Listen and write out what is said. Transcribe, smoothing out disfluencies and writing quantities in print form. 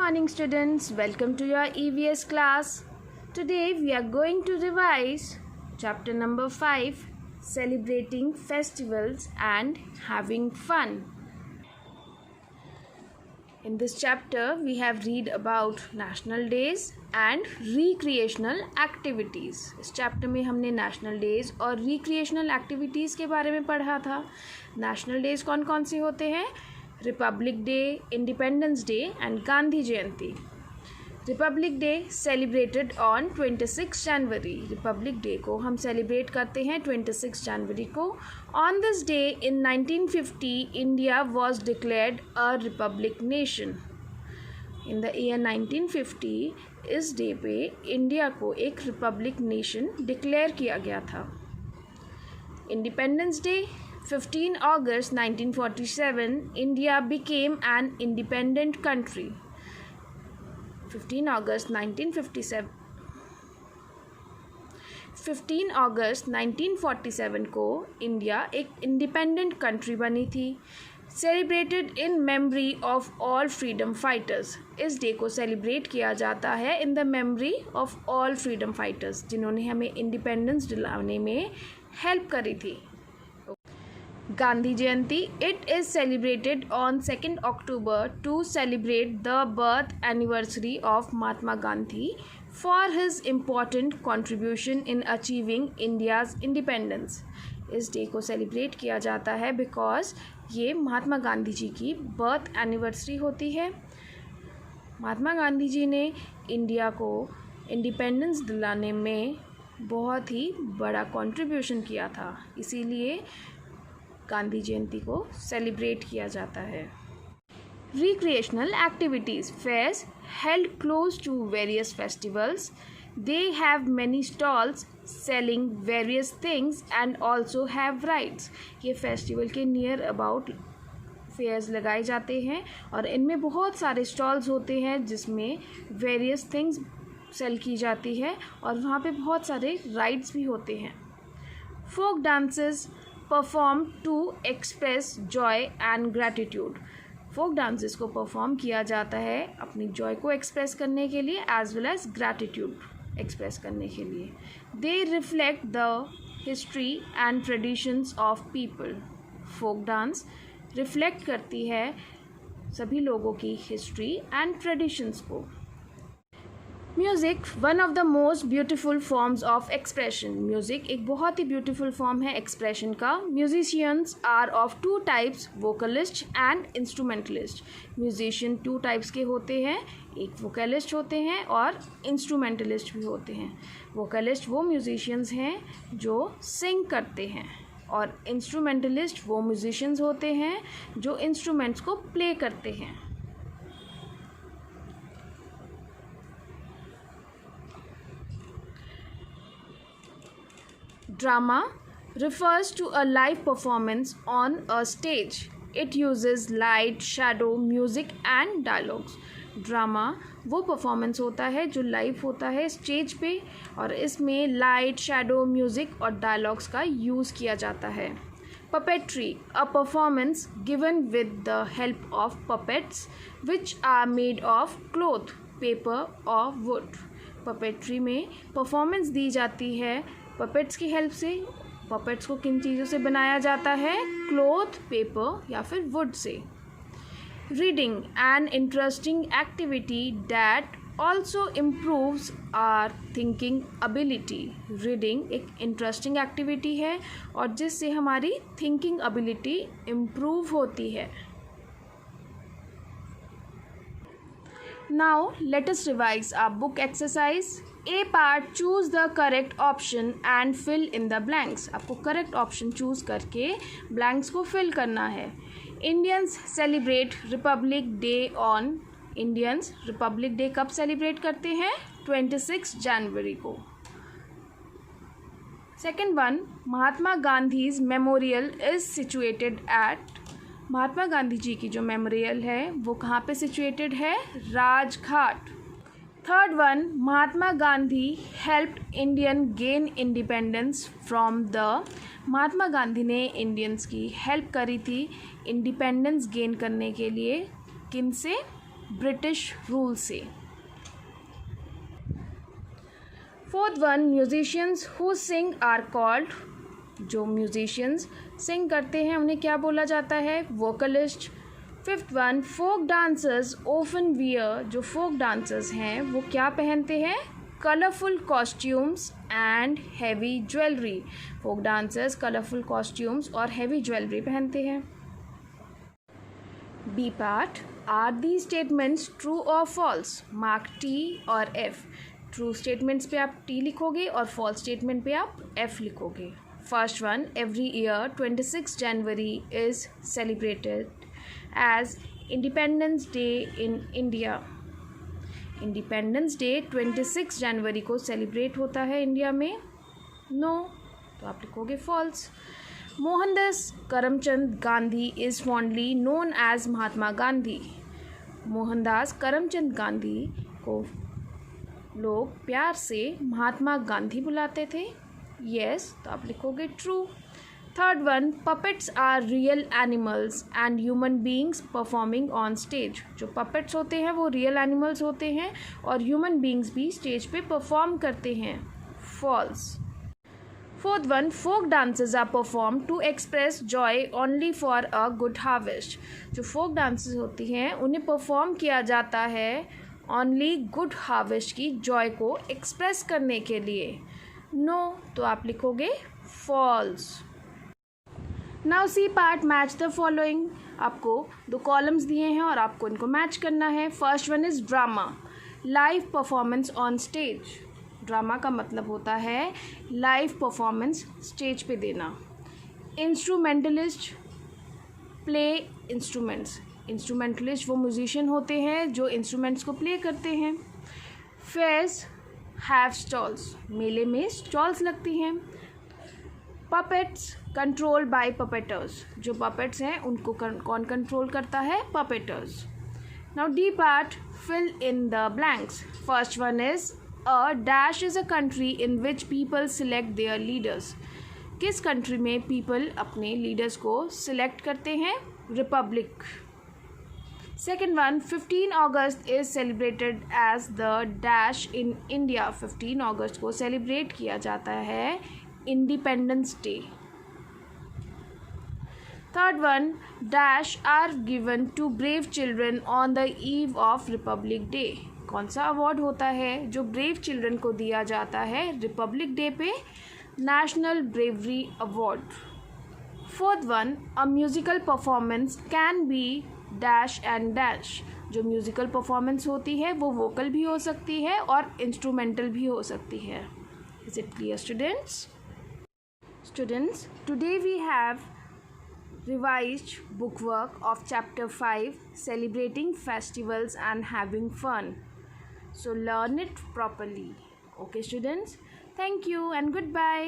morning students, welcome to your EVS class. Today we are going to revise chapter number 5, celebrating festivals and having fun. In this chapter we have read about national days and recreational activities. इस chapter में हमने national days और recreational activities के बारे में पढ़ा था. National days कौन कौन से होते हैं? Republic day, independence day and Gandhi Jayanti. Republic day celebrated on 26 January. Republic day को हम सेलिब्रेट करते हैं 26 जनवरी को. On this day in 1950 India was declared a republic nation. In the year 1950 इस डे पे इंडिया को एक रिपब्लिक नेशन डिक्लेयर किया गया था. Independence day 15 August 1947 India became an independent country. 15 August 1947 को इंडिया एक इंडिपेंडेंट कंट्री बनी थी. Celebrated in memory of all freedom fighters. इस डे को सेलिब्रेट किया जाता है in the memory of all freedom fighters जिन्होंने हमें इंडिपेंडेंस दिलाने में हेल्प करी थी. Gandhi Jayanti. It is celebrated on 2 October to celebrate the birth anniversary of Mahatma Gandhi for his important contribution in achieving India's independence. इस डे को सेलिब्रेट किया जाता है बिकॉज ये महात्मा गांधी जी की बर्थ एनिवर्सरी होती है. महात्मा गांधी जी ने इंडिया को इंडिपेंडेंस दिलाने में बहुत ही बड़ा कॉन्ट्रीब्यूशन किया था, इसीलिए गांधी जयंती को सेलिब्रेट किया जाता है. Recreational activities. Fairs held close to various festivals. They have many stalls selling various things and also have rides. ये फेस्टिवल के नियर अबाउट फेयर्स लगाए जाते हैं और इनमें बहुत सारे स्टॉल्स होते हैं जिसमें वेरियस थिंग्स सेल की जाती है और वहाँ पे बहुत सारे राइड्स भी होते हैं. Folk dances perform to express joy and gratitude. Folk dances को परफॉर्म किया जाता है अपनी जॉय को एक्सप्रेस करने के लिए as well as gratitude express करने के लिए. They reflect the history and traditions of people. Folk dance reflect करती है सभी लोगों की हिस्ट्री एंड ट्रेडिशंस को. Music one of the most beautiful forms of expression. Music एक बहुत ही ब्यूटीफुल फॉर्म है एक्सप्रेशन का. Musicians are of 2 types, vocalist and instrumentalist. Musician 2 types के होते हैं, एक वोकलिस्ट होते हैं और इंस्ट्रूमेंटलिस्ट भी होते हैं. वोकलिस्ट वो म्यूजिशियंस हैं जो सिंग करते हैं और इंस्ट्रूमेंटलिस्ट वो म्यूजिशियंस होते हैं जो इंस्ट्रूमेंट्स को प्ले करते हैं. Drama refers to a live performance on a stage. It uses light, shadow, music and dialogues. Drama वो परफॉर्मेंस होता है जो लाइव होता है स्टेज पे और इसमें लाइट, शैडो, म्यूज़िक और डायलॉग्स का यूज़ किया जाता है. Puppetry a performance given with the help of puppets which are made of cloth, paper और वुड. पपेट्री में परफॉर्मेंस दी जाती है पपेट्स की हेल्प से. पपेट्स को किन चीज़ों से बनाया जाता है? क्लॉथ, पेपर या फिर वुड से. Reading an interesting activity that also improves our thinking ability. Reading एक इंटरेस्टिंग एक्टिविटी है और जिससे हमारी थिंकिंग एबिलिटी इम्प्रूव होती है. Now let us revise our book exercise. A part, choose the correct option and fill in the blanks. आपको correct option choose करके blanks को fill करना है. Indians celebrate Republic Day on. Indians Republic Day कब celebrate करते हैं? 26 जनवरी को. Second one, Mahatma Gandhi's memorial is situated at. Mahatma Gandhi ji की जो मेमोरियल है वो कहाँ पे सिचुएटेड है? Rajghat. Third one, Mahatma Gandhi helped Indian gain independence from the. Mahatma Gandhi ने इंडियंस की हेल्प करी थी इंडिपेंडेंस गेन करने के लिए. किन से? ब्रिटिश रूल से। Fourth one, musicians who sing are called, जो म्यूजिशियंस सिंग करते हैं उन्हें क्या बोला जाता है, vocalist. Fifth one, folk dancers often wear, जो फोक डांसर्स हैं वो क्या पहनते हैं, colourful costumes and heavy jewellery. Folk dancers colourful costumes और हैवी ज्वेलरी पहनते हैं। B part, are the statements true और फॉल्स, मार्क टी और एफ। ट्रू स्टेटमेंट्स पे आप टी लिखोगे और फॉल्स स्टेटमेंट पे आप एफ लिखोगे। First one, every year 26 January is celebrated as Independence Day in India. Independence Day 26 जनवरी को सेलिब्रेट होता है इंडिया में, नो, तो आप लिखोगे false. Mohandas Karamchand Gandhi is fondly known as Mahatma Gandhi. Mohandas Karamchand Gandhi को लोग प्यार से महात्मा गांधी बुलाते थे, यस, तो आप लिखोगे true. Third one, puppets are real animals and human beings performing on stage. जो पपेट्स होते हैं वो रियल एनिमल्स होते हैं और ह्यूमन बींग्स भी स्टेज पे परफॉर्म करते हैं, false. Fourth one, folk dances are perform to express joy only for a good harvest. जो फोक डांसेस होती हैं उन्हें परफॉर्म किया जाता है ओनली गुड हार्वेस्ट की जॉय को एक्सप्रेस करने के लिए, नो, तो आप लिखोगे false. Now C part, match the following. आपको 2 कॉलम्स दिए हैं और आपको इनको मैच करना है। First one is drama, live performance on stage. Drama का मतलब होता है लाइव परफॉर्मेंस स्टेज पे देना। Instrumentalist, play instruments. इंस्ट्रूमेंटलिस्ट वो म्यूजिशियन होते हैं जो इंस्ट्रूमेंट्स को प्ले करते हैं। फेयर्स हैव स्टॉल्स, मेले में स्टॉल्स लगती हैं। पपेट्स कंट्रोल बाय पपेटर्स, जो पपेट्स हैं उनको कौन कंट्रोल करता है, puppeteers. Now the part, fill in the blanks. First one is a dash is a country in which people select their leaders. किस कंट्री में पीपल अपने लीडर्स को सिलेक्ट करते हैं, रिपब्लिक। सेकेंड वन, 15 अगस्त is celebrated as the dash in India. 15 अगस्त को celebrate किया जाता है independence day. Third one, dash are given to brave children on the eve of Republic day. कौन सा अवार्ड होता है जो ब्रेव चिल्ड्रन को दिया जाता है रिपब्लिक डे पे, national bravery award. Fourth one, a musical performance can be dash and dash. जो म्यूजिकल परफॉर्मेंस होती है वो वोकल भी हो सकती है और इंस्ट्रूमेंटल भी हो सकती है। Is it clear students? Students, today we have revised bookwork of chapter 5, celebrating festivals and having fun. So learn it properly. Okay students, thank you and goodbye.